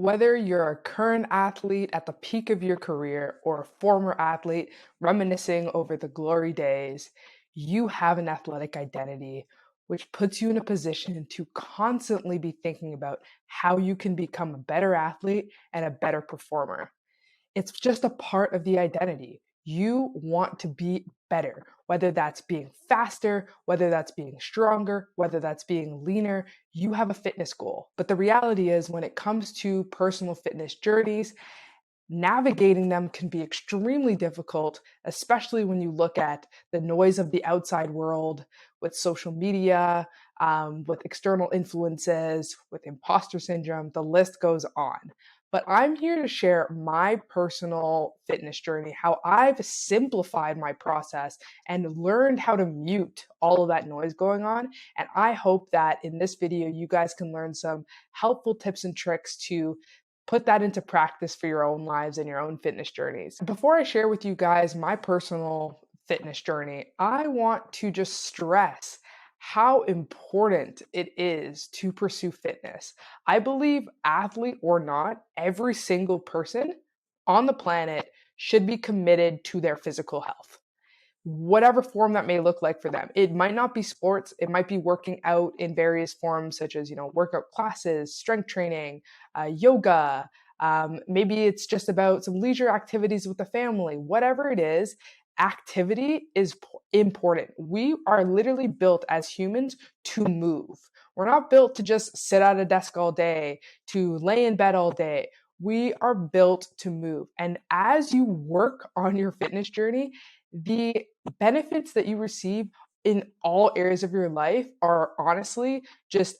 Whether you're a current athlete at the peak of your career or a former athlete reminiscing over the glory days, you have an athletic identity, which puts you in a position to constantly be thinking about how you can become a better athlete and a better performer. It's just a part of the identity. You want to be better, whether that's being faster, whether that's being stronger, whether that's being leaner. You have a fitness goal. But the reality is, when it comes to personal fitness journeys, navigating them can be extremely difficult, especially when you look at the noise of the outside world with social media, with external influences, with imposter syndrome. The list goes on. But I'm here to share my personal fitness journey, how I've simplified my process and learned how to mute all of that noise going on. And I hope that in this video, you guys can learn some helpful tips and tricks to put that into practice for your own lives and your own fitness journeys. Before I share with you guys my personal fitness journey, I want to just stress how important it is to pursue fitness. I believe, athlete or not, every single person on the planet should be committed to their physical health, whatever form that may look like for them. It might not be sports, it might be working out in various forms, such as, workout classes, strength training, yoga. Maybe it's just about some leisure activities with the family. Whatever it is, activity is important. We are literally built as humans to move. We're not built to just sit at a desk all day, to lay in bed all day. We are built to move. And as you work on your fitness journey, the benefits that you receive in all areas of your life are honestly just,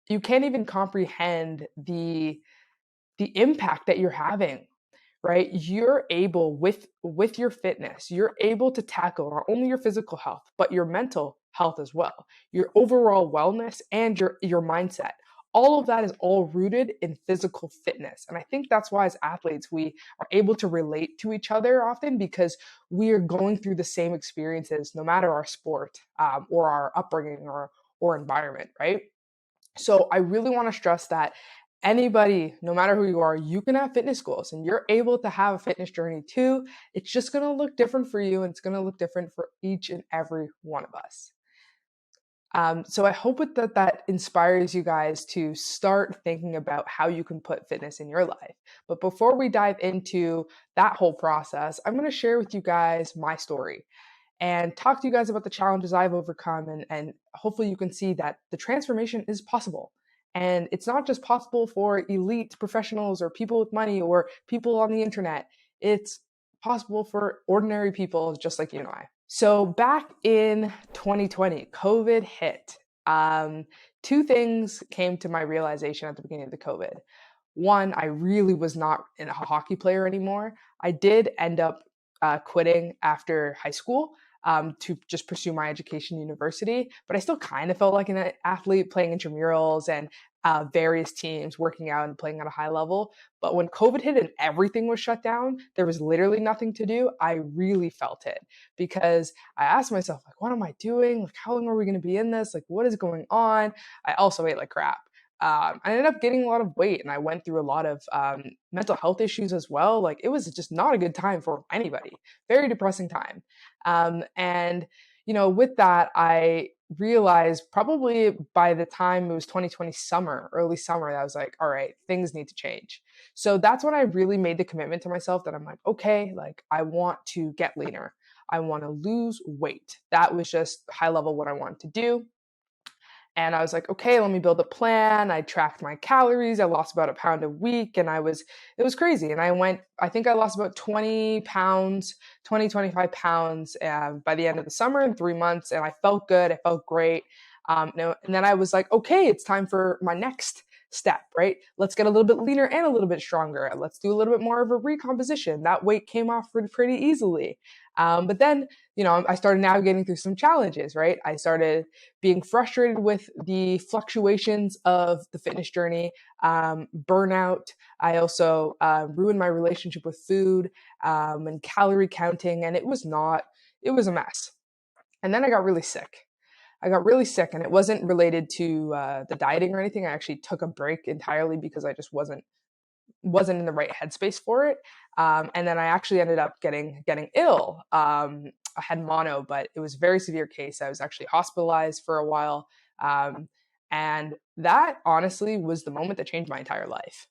you can't even comprehend the impact that you're having, right? You're able, with your fitness, you're able to tackle not only your physical health but your mental health as well, your overall wellness and your mindset. All of that is all rooted in physical fitness. And I think that's why, as athletes, we are able to relate to each other often, because we are going through the same experiences no matter our sport, or our upbringing, or environment, right? So I really want to stress that anybody, no matter who you are, you can have fitness goals and you're able to have a fitness journey too. It's just going to look different for you, and it's going to look different for each and every one of us. So I hope that inspires you guys to start thinking about how you can put fitness in your life. But before we dive into that whole process, I'm going to share with you guys my story and talk to you guys about the challenges I've overcome, and hopefully you can see that the transformation is possible. And it's not just possible for elite professionals or people with money or people on the internet. It's possible for ordinary people just like you and I. So back in 2020, COVID hit. Two things came to my realization at the beginning of the COVID. One, I really was not a hockey player anymore. I did end up quitting after high school, to just pursue my education university. But I still kind of felt like an athlete, playing intramurals and various teams, working out and playing at a high level. But when COVID hit and everything was shut down, there was literally nothing to do. I really felt it, because I asked myself, like, what am I doing? Like, how long are we going to be in this? Like, what is going on? I also ate like crap. I ended up getting a lot of weight, and I went through a lot of mental health issues as well. Like, it was just not a good time for anybody. Very depressing time. And with that, I realized probably by the time it was 2020 summer, early summer, that I was like, all right, things need to change. So that's when I really made the commitment to myself that I'm like, okay, like, I want to get leaner. I want to lose weight. That was just high level what I wanted to do. And I was like, okay, let me build a plan. I tracked my calories. I lost about a pound a week, and it was crazy. And I think I lost about 20 pounds, 25 pounds by the end of the summer in 3 months. And I felt good. I felt great. And then I was like, okay, it's time for my next step, right? Let's get a little bit leaner and a little bit stronger. Let's do a little bit more of a recomposition. That weight came off pretty easily. But then, I started navigating through some challenges, right? I started being frustrated with the fluctuations of the fitness journey, burnout. I also ruined my relationship with food, and calorie counting, and it was a mess. And then I got really sick. And it wasn't related to the dieting or anything. I actually took a break entirely because I just wasn't wasn't in the right headspace for it. And then I actually ended up getting ill. I had mono, but it was a very severe case. I was actually hospitalized for a while. Um, and that honestly was the moment that changed my entire life.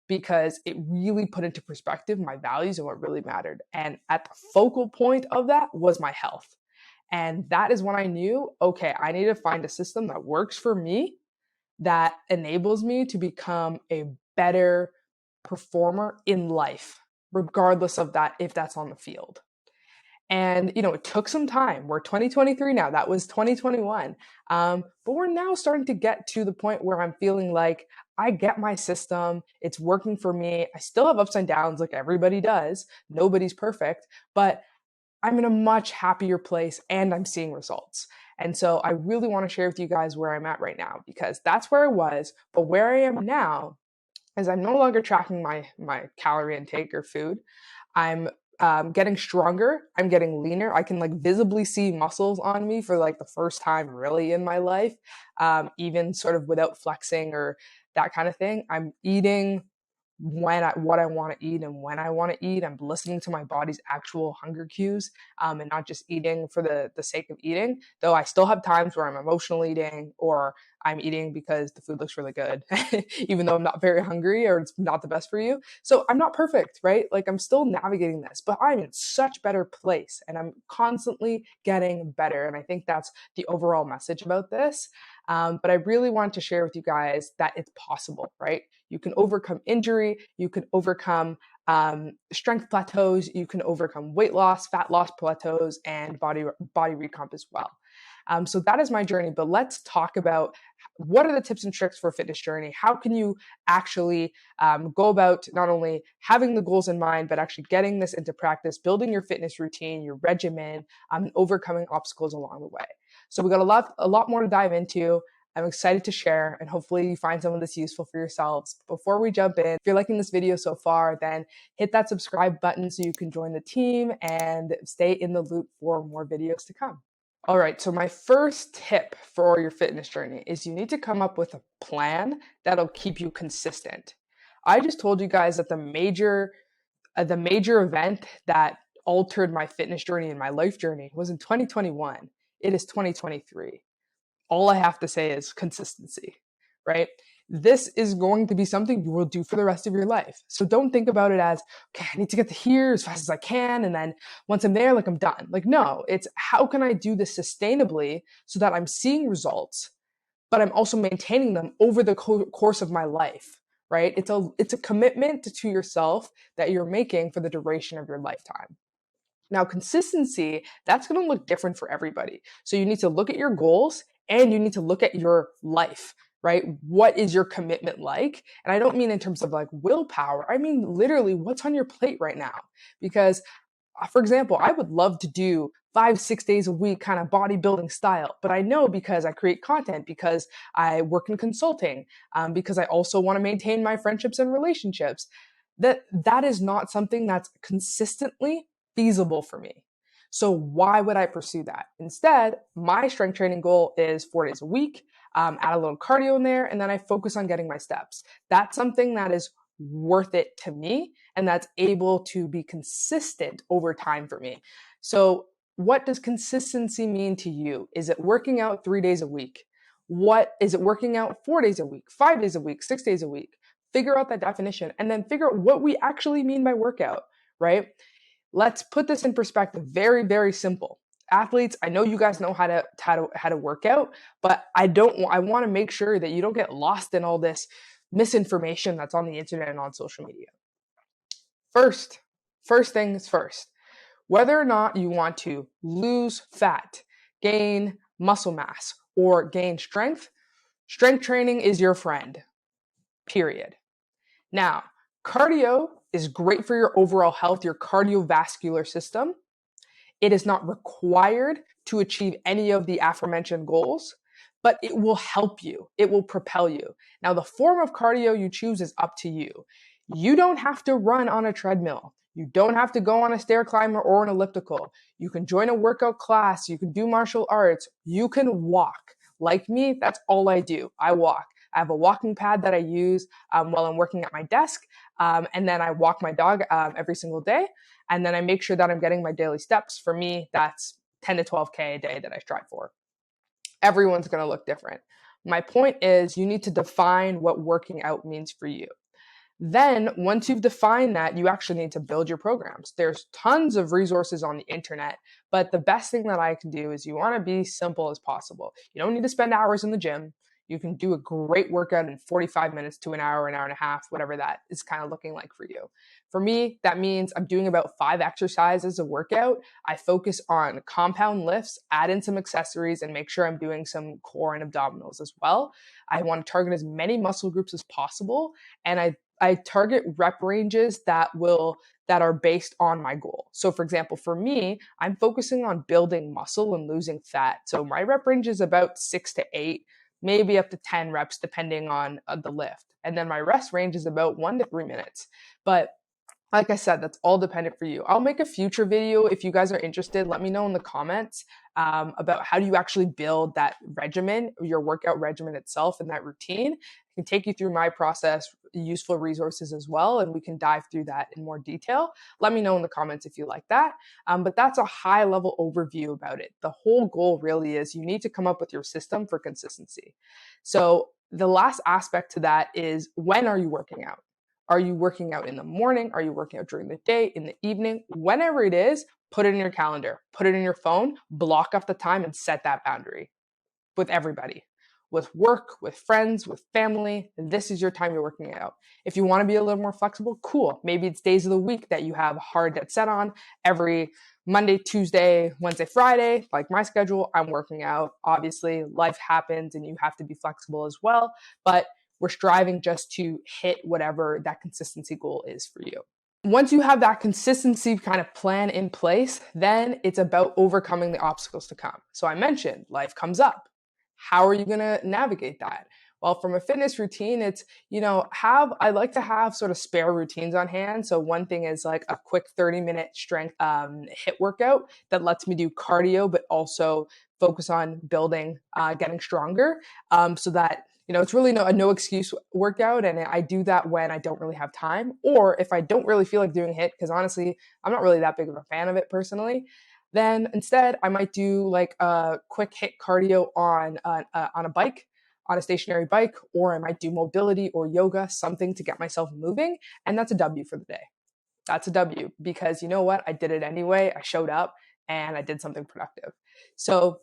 Because it really put into perspective my values and what really mattered. And at the focal point of that was my health. And that is when I knew, okay, I need to find a system that works for me, that enables me to become a better performer in life, regardless of that, if that's on the field. And, it took some time. We're 2023 now. That was 2021. But we're now starting to get to the point where I'm feeling like I get my system. It's working for me. I still have ups and downs like everybody does. Nobody's perfect, but I'm in a much happier place and I'm seeing results. And so I really want to share with you guys where I'm at right now, because that's where I was. But where I am now is I'm no longer tracking my calorie intake or food. I'm getting stronger. I'm getting leaner. I can visibly see muscles on me for the first time really in my life, even sort of without flexing or that kind of thing. I'm eating what I want to eat and when I want to eat. I'm listening to my body's actual hunger cues, and not just eating for the sake of eating. Though I still have times where I'm emotional eating, or I'm eating because the food looks really good, even though I'm not very hungry or it's not the best for you. So I'm not perfect, right? I'm still navigating this, but I'm in such better place and I'm constantly getting better. And I think that's the overall message about this. But I really want to share with you guys that it's possible, right? You can overcome injury, you can overcome strength plateaus, you can overcome weight loss, fat loss plateaus, and body recomp as well. So that is my journey. But let's talk about what are the tips and tricks for a fitness journey? How can you actually go about not only having the goals in mind, but actually getting this into practice, building your fitness routine, your regimen, and overcoming obstacles along the way. So we got a lot more to dive into. I'm excited to share, and hopefully you find some of this useful for yourselves. Before we jump in, if you're liking this video so far, then hit that subscribe button so you can join the team and stay in the loop for more videos to come. All right, so my first tip for your fitness journey is you need to come up with a plan that'll keep you consistent. I just told you guys that the major event that altered my fitness journey and my life journey was in 2021. It is 2023. All I have to say is consistency, right? This is going to be something you will do for the rest of your life. So don't think about it as, okay, I need to get to here as fast as I can. And then once I'm there, I'm done. No, it's how can I do this sustainably so that I'm seeing results, but I'm also maintaining them over the course of my life, right? It's a commitment to yourself that you're making for the duration of your lifetime. Now, consistency, that's going to look different for everybody. So you need to look at your goals and you need to look at your life, right? What is your commitment like? And I don't mean in terms of willpower. I mean, literally, what's on your plate right now? Because, for example, I would love to do 5-6 days a week kind of bodybuilding style, but I know because I create content, because I work in consulting, because I also want to maintain my friendships and relationships, that is not something that's consistently feasible for me. So why would I pursue that? Instead, my strength training goal is 4 days a week, add a little cardio in there, and then I focus on getting my steps. That's something that is worth it to me, and that's able to be consistent over time for me. So what does consistency mean to you? Is it working out 3 days a week? What is it working out 4 days a week, 5 days a week, 6 days a week? Figure out that definition and then figure out what we actually mean by workout, right? Let's put this in perspective. Very, very simple. Athletes, I know you guys know how to work out, but I want to make sure that you don't get lost in all this misinformation that's on the internet and on social media. First things first. Whether or not you want to lose fat, gain muscle mass, or gain strength training is your friend. Period. Now, cardio is great for your overall health, your cardiovascular system. It is not required to achieve any of the aforementioned goals, but it will help you. It will propel you. Now, the form of cardio you choose is up to you. You don't have to run on a treadmill. You don't have to go on a stair climber or an elliptical. You can join a workout class. You can do martial arts. You can walk. Like me, that's all I do. I walk. I have a walking pad that I use while I'm working at my desk. And then I walk my dog every single day. And then I make sure that I'm getting my daily steps. For me, that's 10 to 12K a day that I strive for. Everyone's going to look different. My point is you need to define what working out means for you. Then, once you've defined that, you actually need to build your programs. There's tons of resources on the internet, but the best thing that I can do is you want to be simple as possible. You don't need to spend hours in the gym. You can do a great workout in 45 minutes to an hour and a half, whatever that is kind of looking like for you. For me, that means I'm doing about 5 exercises a workout. I focus on compound lifts, add in some accessories, and make sure I'm doing some core and abdominals as well. I want to target as many muscle groups as possible, and I target rep ranges that are based on my goal. So for example, for me, I'm focusing on building muscle and losing fat. So my rep range is about 6 to 8, maybe up to 10 reps depending on the lift. And then my rest range is about 1 to 3 minutes. But like I said, that's all dependent for you. I'll make a future video if you guys are interested. Let me know in the comments about how do you actually build that regimen, your workout regimen itself, and that routine. I can take you through my process, useful resources as well, and we can dive through that in more detail. Let me know in the comments if you like that. But that's a high level overview about it. The whole goal really is you need to come up with your system for consistency. So the last aspect to that is, when are you working out? Are you working out in the morning? Are you working out during the day, in the evening? Whenever it is, put it in your calendar, put it in your phone, block off the time and set that boundary with everybody, with work, with friends, with family. This is your time you're working out. If you want to be a little more flexible, cool. Maybe it's days of the week that you have hard dead set on. Every Monday, Tuesday, Wednesday, Friday, like my schedule, I'm working out. Obviously, life happens and you have to be flexible as well. But we're striving just to hit whatever that consistency goal is for you. Once you have that consistency kind of plan in place, then it's about overcoming the obstacles to come. So I mentioned life comes up. How are you going to navigate that? Well, from a fitness routine, it's, I like to have sort of spare routines on hand. So one thing is like a quick 30-minute strength HIIT workout that lets me do cardio, but also focus on building, getting stronger, so that it's really a no excuse workout. And I do that when I don't really have time, or if I don't really feel like doing HIIT, because honestly, I'm not really that big of a fan of it personally. Then instead, I might do like a quick HIIT cardio on a bike, on a stationary bike, or I might do mobility or yoga, something to get myself moving. And that's a W for the day. That's a W, because you know what? I did it anyway. I showed up and I did something productive. So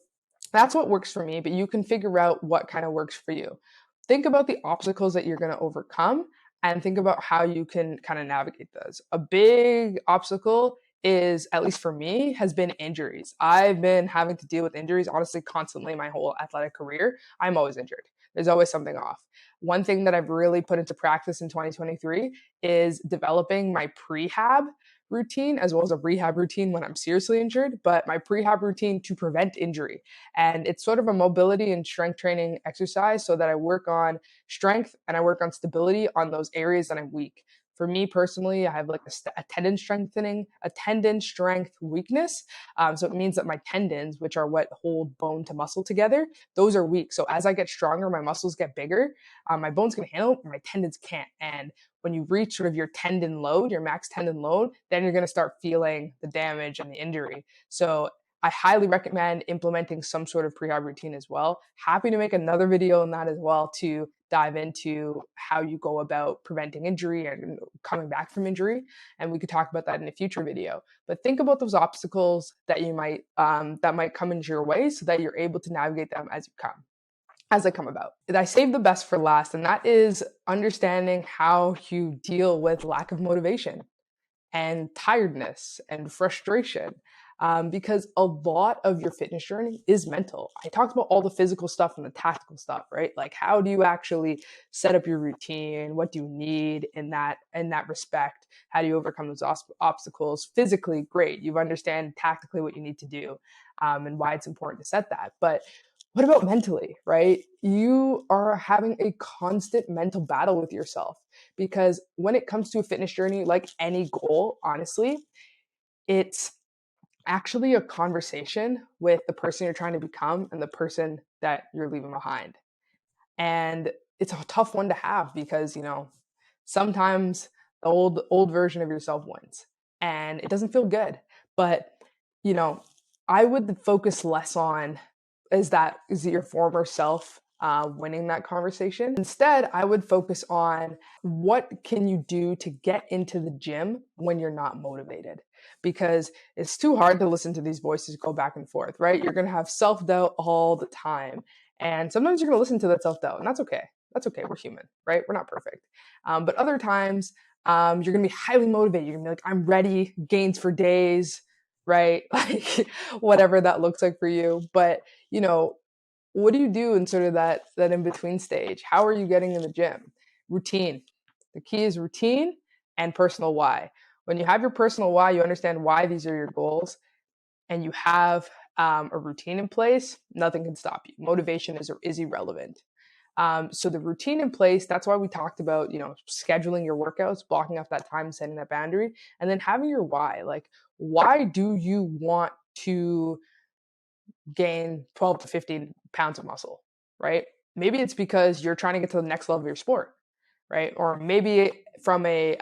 that's what works for me, but you can figure out what kind of works for you. Think about the obstacles that you're going to overcome and think about how you can kind of navigate those. A big obstacle is, at least for me, has been injuries. I've been having to deal with injuries honestly constantly my whole athletic career. I'm always injured. There's always something off. One thing that I've really put into practice in 2023 is developing my prehab routine as well as a rehab routine when I'm seriously injured, but my prehab routine to prevent injury. And it's sort of a mobility and strength training exercise so that I work on strength and I work on stability on those areas that I'm weak. For me personally, I have like a tendon strength weakness. So it means that my tendons, which are what hold bone to muscle together, those are weak. So as I get stronger, my muscles get bigger. My bones can handle it, but my tendons can't. And when you reach sort of your tendon load, your max tendon load, then you're going to start feeling the damage and the injury. So I highly recommend implementing some sort of prehab routine as well. Happy to make another video on that as well to dive into how you go about preventing injury and coming back from injury. And we could talk about that in a future video. But think about those obstacles that you might that might come into your way so that you're able to navigate them as they come about. I saved the best for last, and that is understanding how you deal with lack of motivation and tiredness and frustration. Because a lot of your fitness journey is mental. I talked about all the physical stuff and the tactical stuff, right? Like, how do you actually set up your routine? What do you need in that respect? How do you overcome those obstacles? Physically, great. You understand tactically what you need to do, and why it's important to set that. But what about mentally, right? You are having a constant mental battle with yourself, because when it comes to a fitness journey, like any goal, honestly, it's actually a conversation with the person you're trying to become and the person that you're leaving behind. And it's a tough one to have because, sometimes the old version of yourself wins and it doesn't feel good. But, you know, I would focus less on is it your former self winning that conversation. Instead, I would focus on what can you do to get into the gym when you're not motivated, because it's too hard to listen to these voices go back and forth, right? You're going to have self-doubt all the time, and sometimes you're going to listen to that self-doubt, and that's okay. That's okay. We're human, right? We're not perfect. But other times, you're going to be highly motivated. You're going to be like, I'm ready, gains for days, right? Like whatever that looks like for you. But, you know, what do you do in sort of that in between stage? How are you getting in the gym? Routine. The key is routine and personal why. When you have your personal why, you understand why these are your goals, and you have a routine in place, nothing can stop you. Motivation is irrelevant. So the routine in place, that's why we talked about, scheduling your workouts, blocking off that time, setting that boundary, and then having your why. Like, why do you want to gain 12 to 15 pounds of muscle, right? Maybe it's because you're trying to get to the next level of your sport, right? Or maybe from a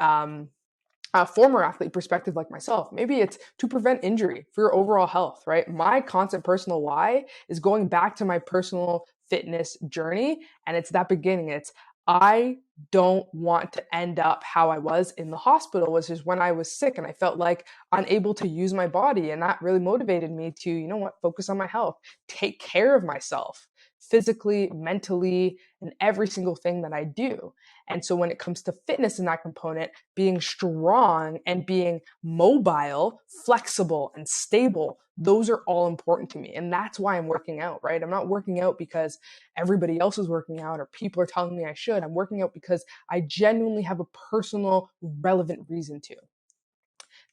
former athlete perspective like myself, maybe it's to prevent injury for your overall health, right? My constant personal why is going back to my personal fitness journey. And it's that beginning. It's, I don't want to end up how I was in the hospital, which is when I was sick and I felt like unable to use my body. And that really motivated me to, focus on my health, take care of myself physically, mentally, and every single thing that I do. And so when it comes to fitness in that component, being strong and being mobile, flexible, and stable, those are all important to me. And that's why I'm working out, right? I'm not working out because everybody else is working out or people are telling me I should. I'm working out because I genuinely have a personal, relevant reason to.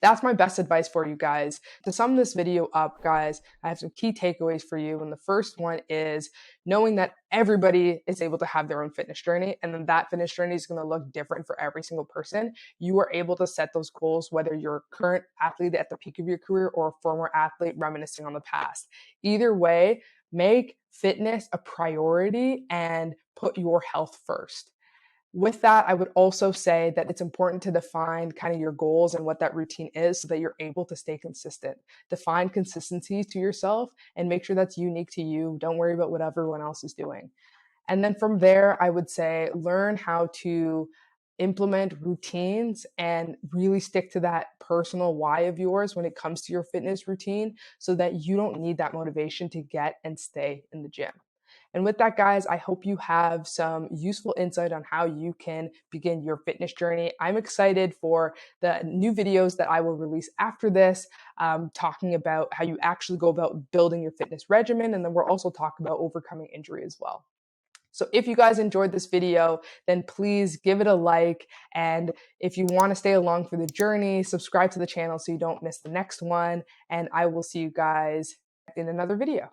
That's my best advice for you guys. To sum this video up, guys, I have some key takeaways for you. And the first one is knowing that everybody is able to have their own fitness journey, and then that fitness journey is going to look different for every single person. You are able to set those goals, whether you're a current athlete at the peak of your career or a former athlete reminiscing on the past. Either way, make fitness a priority and put your health first. With that, I would also say that it's important to define kind of your goals and what that routine is so that you're able to stay consistent. Define consistencies to yourself and make sure that's unique to you. Don't worry about what everyone else is doing. And then from there, I would say learn how to implement routines and really stick to that personal why of yours when it comes to your fitness routine so that you don't need that motivation to get and stay in the gym. And with that, guys, I hope you have some useful insight on how you can begin your fitness journey. I'm excited for the new videos that I will release after this, talking about how you actually go about building your fitness regimen. And then we'll also talk about overcoming injury as well. So if you guys enjoyed this video, then please give it a like. And if you want to stay along for the journey, subscribe to the channel so you don't miss the next one. And I will see you guys in another video.